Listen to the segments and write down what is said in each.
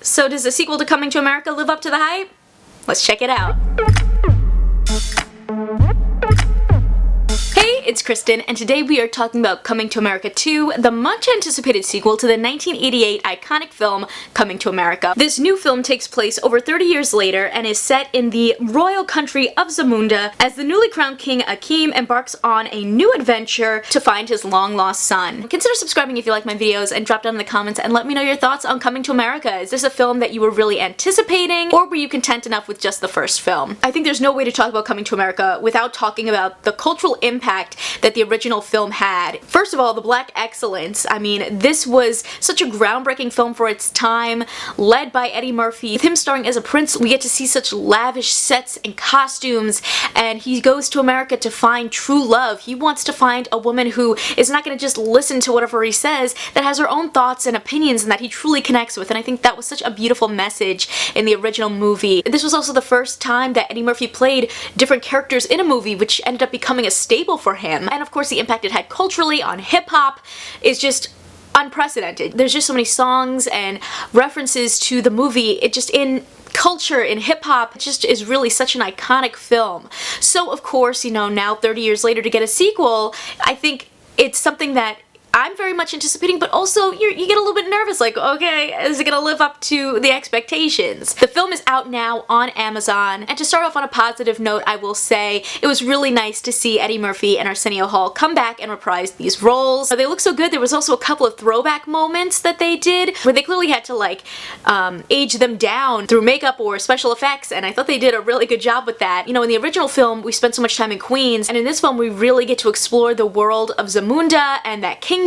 So does the sequel to Coming to America live up to the hype? Let's check it out. Hey, it's Kristen, and today we are talking about Coming to America 2, the much-anticipated sequel to the 1988 iconic film Coming to America. This new film takes place over 30 years later and is set in the royal country of Zamunda as the newly crowned King Akeem embarks on a new adventure to find his long-lost son. Consider subscribing if you like my videos, and drop down in the comments and let me know your thoughts on Coming to America. Is this a film that you were really anticipating, or were you content enough with just the first film? I think there's no way to talk about Coming to America without talking about the cultural impact that the original film had. First of all, the black excellence. I mean, this was such a groundbreaking film for its time, led by Eddie Murphy. With him starring as a prince, we get to see such lavish sets and costumes, and he goes to America to find true love. He wants to find a woman who is not going to just listen to whatever he says, that has her own thoughts and opinions and that he truly connects with, and I think that was such a beautiful message in the original movie. This was also the first time that Eddie Murphy played different characters in a movie, which ended up becoming a staple for him. And of course the impact it had culturally on hip-hop is just unprecedented. There's just so many songs and references to the movie. It just, in culture, in hip-hop, just is really such an iconic film. So of course, you know, now 30 years later to get a sequel, I think it's something that I'm very much anticipating, but also you get a little bit nervous, like, okay, is it gonna live up to the expectations? The film is out now on Amazon, and to start off on a positive note, I will say it was really nice to see Eddie Murphy and Arsenio Hall come back and reprise these roles. They look so good. There was also a couple of throwback moments that they did, where they clearly had to, like, age them down through makeup or special effects, and I thought they did a really good job with that. You know, in the original film, we spent so much time in Queens, and in this film, we really get to explore the world of Zamunda and that kingdom,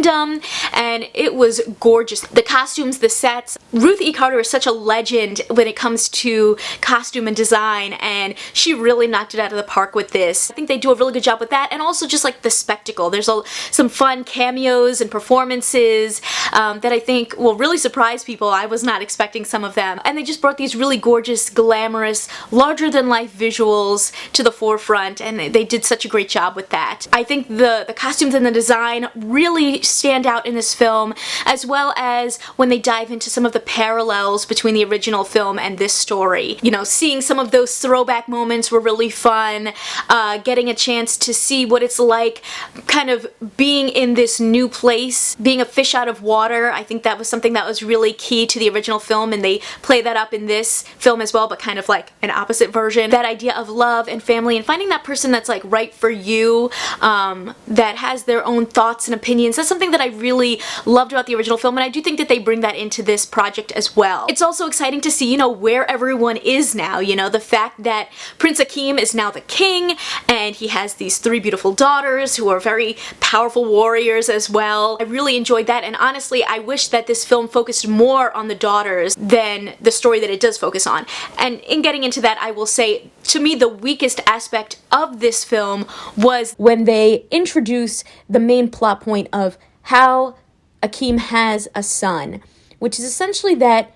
and it was gorgeous. The costumes, the sets. Ruth E. Carter is such a legend when it comes to costume and design, and she really knocked it out of the park with this. I think they do a really good job with that, and also just like the spectacle. There's some fun cameos and performances that I think will really surprise people. I was not expecting some of them, and they just brought these really gorgeous, glamorous, larger-than-life visuals to the forefront, and they did such a great job with that. I think the costumes and the design really stand out in this film, as well as when they dive into some of the parallels between the original film and this story. You know, seeing some of those throwback moments were really fun, getting a chance to see what it's like kind of being in this new place, being a fish out of water. I think that was something that was really key to the original film, and they play that up in this film as well, but kind of like an opposite version. That idea of love and family and finding that person that's like right for you, that has their own thoughts and opinions. That's something that I really loved about the original film, and I do think that they bring that into this project as well. It's also exciting to see, you know, where everyone is now. You know, the fact that Prince Akeem is now the king, and he has these 3 beautiful daughters who are very powerful warriors as well. I really enjoyed that, and honestly, I wish that this film focused more on the daughters than the story that it does focus on. And in getting into that, I will say, to me, the weakest aspect of this film was when they introduce the main plot point of how Akeem has a son, which is essentially that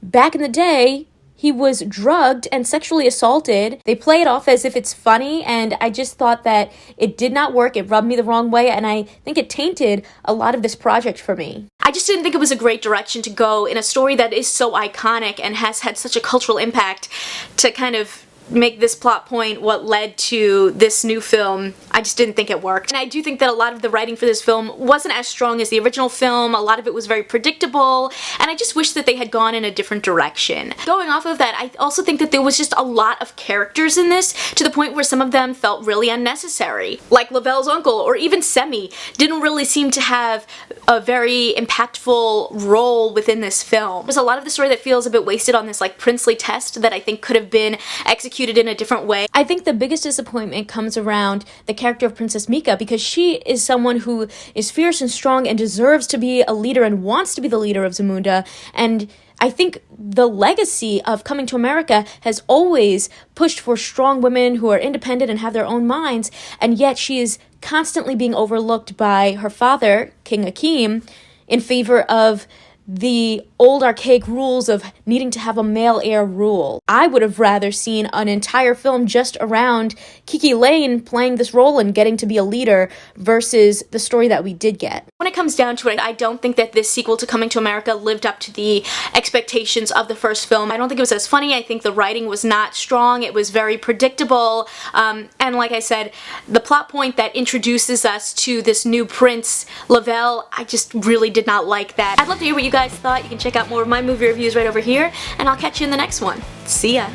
back in the day, he was drugged and sexually assaulted. They play it off as if it's funny, and I just thought that it did not work. It rubbed me the wrong way, and I think it tainted a lot of this project for me. I just didn't think it was a great direction to go in a story that is so iconic and has had such a cultural impact to kind of make this plot point what led to this new film. I just didn't think it worked. And I do think that a lot of the writing for this film wasn't as strong as the original film. A lot of it was very predictable, and I just wish that they had gone in a different direction. Going off of that, I also think that there was just a lot of characters in this, to the point where some of them felt really unnecessary. Like Lavelle's uncle, or even Semi, didn't really seem to have a very impactful role within this film. There's a lot of the story that feels a bit wasted on this like princely test that I think could have been executed in a different way. I think the biggest disappointment comes around the character of Princess Mika, because she is someone who is fierce and strong and deserves to be a leader and wants to be the leader of Zamunda, and I think the legacy of Coming to America has always pushed for strong women who are independent and have their own minds, and yet she is constantly being overlooked by her father, King Akeem, in favor of the old archaic rules of needing to have a male heir rule. I would have rather seen an entire film just around Kiki Lane playing this role and getting to be a leader versus the story that we did get. When it comes down to it, I don't think that this sequel to Coming to America lived up to the expectations of the first film. I don't think it was as funny. I think the writing was not strong. It was very predictable. And like I said, the plot point that introduces us to this new prince, Lavelle, I just really did not like that. I'd love to hear what you guys thought. You can check out more of my movie reviews right over here, and I'll catch you in the next one. See ya!